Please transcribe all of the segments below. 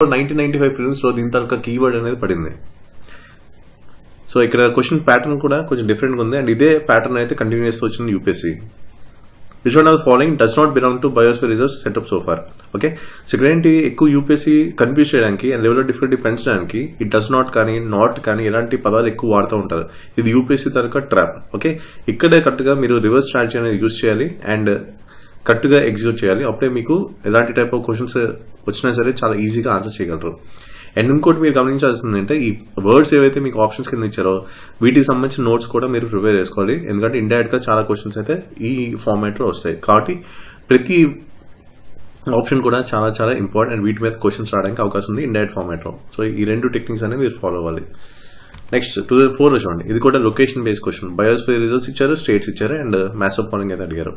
1995 ప్రిలిమ్స్లో దీని తాలూకా కీవర్డ్ అనేది పడింది. సో ఇక్కడ క్వశ్చన్ ప్యాటర్న్ కూడా కొంచెం డిఫరెంట్గా ఉంది అండ్ ఇదే ప్యాటర్న్ అయితే కంటిన్యూ చేస్తూ వచ్చింది UPSC. Which one of the following does not belong to biosphere reserves set up so far. Okay, so ఇక్కడ ఏంటి ఎక్కువ యూపీఎస్సీ కన్ఫ్యూజ్ చేయడానికి అండ్ లెవెల్ ఆఫ్ డిఫికల్టీ పెంచడానికి ఈ డస్ నాట్ కానీ నాట్ కానీ ఇలాంటి పదాలు ఎక్కువ వాడుతూ ఉంటారు. ఇది యూపీఎస్సీ తరగ ట్రాప్. ఓకే, ఇక్కడే కరెక్ట్గా మీరు రివర్స్ స్ట్రాటజీ అనేది యూజ్ చేయాలి అండ్ కరెక్ట్గా ఎగ్జిక్యూట్ చేయాలి. అప్పుడే మీకు ఎలాంటి టైప్ ఆఫ్ క్వశ్చన్స్ వచ్చినా సరే చాలా ఈజీగా ఆన్సర్ చేయగలరు. అండ్ ఇంకోటి మీరు గమనించాల్సింది అంటే ఈ వర్డ్స్ ఏవైతే మీకు ఆప్షన్స్ కింద ఇచ్చారో వీటికి సంబంధించిన నోట్స్ కూడా మీరు ప్రిపేర్ చేసుకోవాలి. ఎందుకంటే ఇండైరెక్ట్గా చాలా క్వశ్చన్స్ అయితే ఈ ఫార్మాట్లో వస్తాయి కాబట్టి ప్రతి ఆప్షన్ కూడా చాలా చాలా ఇంపార్టెంట్ అండ్ వీటి మీద క్వశ్చన్స్ రావడానికి అవకాశం ఉంది ఇండైరెక్ట్ ఫార్మాట్లో. సో ఈ రెండు టెక్నిక్స్ అనేవి మీరు ఫాలో అవ్వాలి. నెక్స్ట్ 2004 చూడండి, ఇది కూడా location based question. Biosphere reserves ఇచ్చారు, స్టేట్స్ ఇచ్చారు అండ్ మ్యాథ్స్ ఆఫ్ ఫాలోయింగ్ అయితే అడిగారు.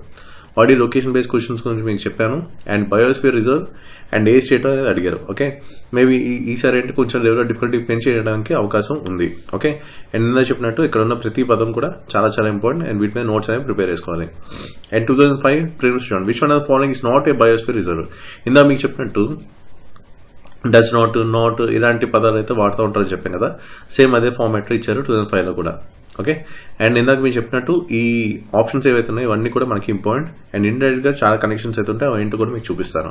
ఆల్రెడీ లొకేషన్ బేస్డ్ క్వశ్చన్స్ గురించి మీకు చెప్పాను and biosphere reserve and A state అనేది అడిగారు. ఓకే, మేబీ ఈసారి అంటే కొంచెం లెవెల్ ఆఫ్ డిఫికల్టీ పెంచేయడానికి అవకాశం ఉంది. ఓకే, అండ్ నిన్న చెప్పినట్టు ఇక్కడ ఉన్న ప్రతి పదం కూడా చాలా చాలా ఇంపార్టెంట్ అండ్ వీటి మీద నోట్స్ అనేవి ప్రిపేర్ చేసుకోవాలి. అండ్ 2005 ప్రిలిమ్స్ చూడండి, which one of the following is not a biosphere reserve. ఇందా మీకు చెప్పినట్టు డస్ నాట్ ఇలాంటి పదాలు అయితే వాడుతూ ఉంటారని చెప్పాను కదా, సేమ్ అదే ఫార్మాట్లో ఇచ్చారు 2005లో కూడా. ఓకే, అండ్ ఇందాక మీరు చెప్పినట్టు ఈ ఆప్షన్స్ ఏవైతే ఉన్నాయో ఇవన్నీ కూడా మనకి ఇంపార్టెంట్ అండ్ ఇండైరెక్ట్గా చాలా కనెక్షన్స్ అయితే ఉంటాయి. అవి ఏంటో కూడా మీకు చూపిస్తాను.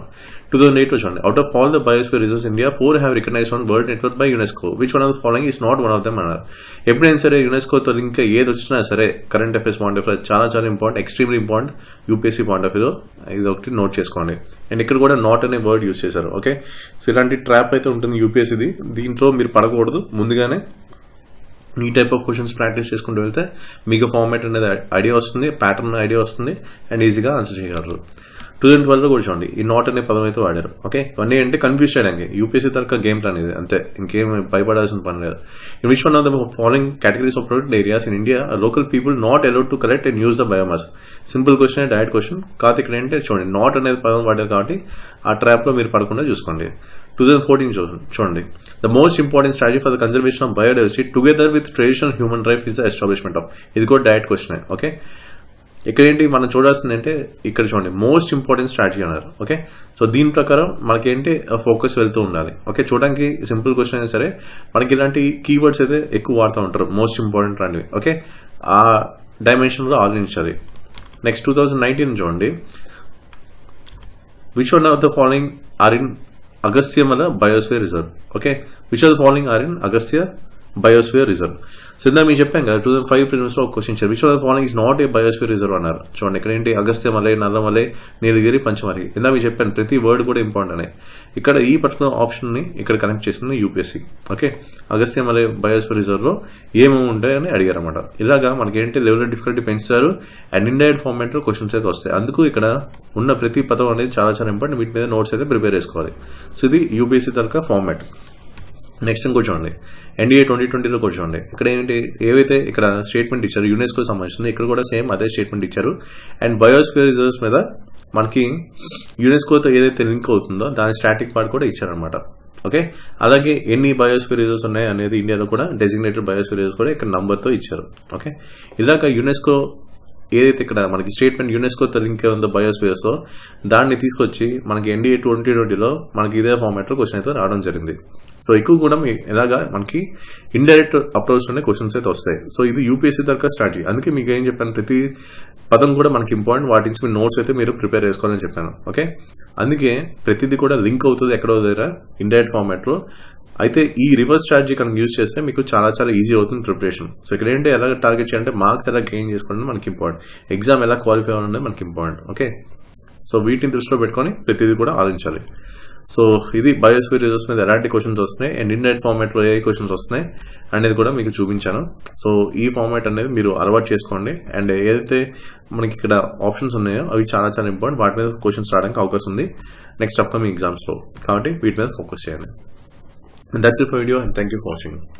2008 చూడండి, out of all the biosphere reserves India 4 have recognised on world network by UNESCO. Which one of the following is not one of them అన్నారు. ఎప్పుడైనా సరే యునెస్కోతో లింక్ ఏది వచ్చినా సరే current affairs point of view చాలా చాలా important, extremely important UPSC point of వ్యూలో ఇది ఒకటి నోట్ చేసుకోండి. అండ్ ఇక్కడ కూడా నాట్ అనే వర్డ్ యూజ్ చేశారు. ఓకే, సో ఇలాంటి ట్రాప్ అయితే ఉంటుంది యూపీఎస్సీది, దీంట్లో మీరు పడకూడదు. ముందుగానే ఈ టైప్ ఆఫ్ క్వశ్చన్స్ ప్రాక్టీస్ చేసుకుంటూ వెళ్తే మీకు ఫార్మాట్ అనేది ఐడియా వస్తుంది, ప్యాటర్న్ ఐడియా వస్తుంది అండ్ ఈజీగా ఆన్సర్ చేయగలరు. 2012లో కూడా చూడండి, ఈ నాట్ అనే పదం అయితే వాడారు. ఓకే, ఇవన్నీ అంటే కన్ఫ్యూజ్ చేయడానికి యూపీఎస్సీ తరగ గేమ్ ప్లాన్ ఇది, అంతే, ఇంకేం భయపడాల్సిన పని లేదు. In which one of the following categories of protected areas in India local people not allowed to collect and use the biomass. Simple question, direct question కాదు. ఇక్కడ ఏంటంటే చూడండి, నాట్ అనేది పదం వాడారు కాబట్టి ఆ ట్రాప్లో మీరు పడకుండా చూసుకోండి. 2014 చూడండి, the most important strategy for the conservation of biodiversity together with traditional human right is the establishment of. ఇది కూడా డైరెక్ట్ క్వశ్చన్. ఓకే, ఇక్కడ ఏంటి మనం చూడాల్సింది అంటే ఇక్కడ చూడండి మోస్ట్ ఇంపార్టెంట్ స్ట్రాటజీ అన్నారు. ఓకే, సో దీని ప్రకారం మనకేంటి ఫోకస్ వెళ్తూ ఉండాలి. ఓకే, చూడడానికి సింపుల్ క్వశ్చన్ అయినా సరే మనకి ఇలాంటి కీవర్డ్స్ అయితే ఎక్కువ వాడుతూ ఉంటారు, మోస్ట్ ఇంపార్టెంట్ అనేవి. ఓకే, ఆ డైమెన్షన్లో ఆలోచించాలి. నెక్స్ట్ 2019 చూడండి, which one of the following are in Agasthyamala biosphere reserve. Okay, which of the following are in Agasthya biosphere reserve. So ఇందా మీకు చెప్పాం కదా 2005 ప్రిలిమ్స్లో ఒక క్వశ్చన్ ఇచ్చారు, which of the following is not a biosphere reserve అన్నారు. చూడండి ఇక్కడ ఏంటి అగస్త్యమలై, నల్లమలై, నీలగిరి, పంచమరి. ఇందా మీకు చెప్పాను ప్రతి వర్డ్ కూడా ఇంపార్టెంట్ అని. ఇక్కడ ఈ పర్టికులర్ ఆప్షన్ని ఇక్కడ కనెక్ట్ చేసింది యూపీఎస్సీ. ఓకే, అగస్త్యమలై బయోస్ఫియర్ రిజర్వ్లో ఏమేమి ఉంటాయని అడిగారు అనమాట. ఇలాగా మనకేంటి లెవెల్ ఆఫ్ డిఫికల్టీ పెంచుతారు అండ్ ఇండైరెక్ట్ ఫార్మాట్లో క్వశ్చన్స్ అయితే వస్తాయి. అందుకు ఇక్కడ ఉన్న ప్రతి పదం అనేది చాలా చాలా ఇంపార్టెంట్, వీటి మీద నోట్స్ అయితే ప్రిపేర్ చేసుకోవాలి. సో ఇది యూపీఎస్సీ తరగ ఫార్మాట్. నెక్స్ట్ ఇంకో చూడండి, ఎన్డీఏ 2020లో కూడా చూడండి, ఇక్కడ ఏంటి ఏవైతే ఇక్కడ స్టేట్మెంట్ ఇచ్చారు యునెస్కో సంబంధించింది, ఇక్కడ కూడా సేమ్ అదే స్టేట్మెంట్ ఇచ్చారు. అండ్ బయోస్ఫియర్ రిజర్వ్స్ మీద మనకి యునెస్కోతో ఏదైతే లింక్ అవుతుందో దాని స్టాటిక్ పార్ట్ కూడా ఇచ్చారనమాట. ఓకే, అలాగే ఎన్ని బయోస్ఫియర్ రిజర్వ్స్ ఉన్నాయి అనేది ఇండియాలో కూడా డెసిగ్నేటెడ్ బయోస్ఫియర్ రిజర్వ్స్ కూడా ఇక్కడ నంబర్తో ఇచ్చారు. ఓకే, ఇలాగ యునెస్కో ఏదైతే ఇక్కడ మనకి స్టేట్మెంట్ యునెస్కోతో లింక్ ఉందో బయోస్ఫియర్స్తో దాన్ని తీసుకొచ్చి మనకి ఎన్డీఏ 2020లో మనకి ఇదే ఫార్మాట్లో క్వశ్చన్ అయితే రావడం జరిగింది. సో ఎక్కువ కూడా ఎలాగా మనకి ఇండైరెక్ట్ అప్రోచ్లోనే క్వశ్చన్స్ అయితే వస్తాయి. సో ఇది యూపీఎస్సీ తరగ స్ట్రాటజీ. అందుకే మీకు ఏం చెప్పాను, ప్రతి పదం కూడా మనకి ఇంపార్టెంట్, వాటి నుంచి మీ నోట్స్ అయితే మీరు ప్రిపేర్ చేసుకోవాలని చెప్పాను. ఓకే, అందుకే ప్రతిదీ కూడా లింక్ అవుతుంది ఎక్కడో దగ్గర ఇండైరెక్ట్ ఫార్మాట్లో. అయితే ఈ రివర్స్ స్ట్రాటజీ కనుక యూజ్ చేస్తే మీకు చాలా చాలా ఈజీ అవుతుంది ప్రిపరేషన్. సో ఇక్కడ ఏంటి ఎలా టార్గెట్ చేయాలంటే మార్క్స్ ఎలా గెయిన్ చేసుకోవడం మనకి ఇంపార్టెంట్, ఎగ్జామ్ ఎలా క్వాలిఫై అవ్వడం మనకి ఇంపార్టెంట్. ఓకే, సో వీటిని దృష్టిలో పెట్టుకొని ప్రతిదీ కూడా ఆలోచించాలి. సో ఇది బయోస్ఫియర్ రిజర్వ్స్ మీద ఎలాంటి క్వశ్చన్స్ వస్తున్నాయి అండ్ ఇండైరెక్ట్ ఫార్మాట్లో ఏ క్వశ్చన్స్ వస్తున్నాయి అనేది కూడా మీకు చూపించాను. సో ఈ ఫార్మాట్ అనేది మీరు అలవాటు చేసుకోండి అండ్ ఏదైతే మనకి ఇక్కడ ఆప్షన్స్ ఉన్నాయో అవి చాలా చాలా ఇంపార్టెంట్, వాటి మీద క్వశ్చన్స్ రావడానికి అవకాశం ఉంది నెక్స్ట్ అప్కమింగ్ ఎగ్జామ్స్లో. కాబట్టి వీటి మీద ఫోకస్ చేయండి. And that's it for the video and thank you for watching.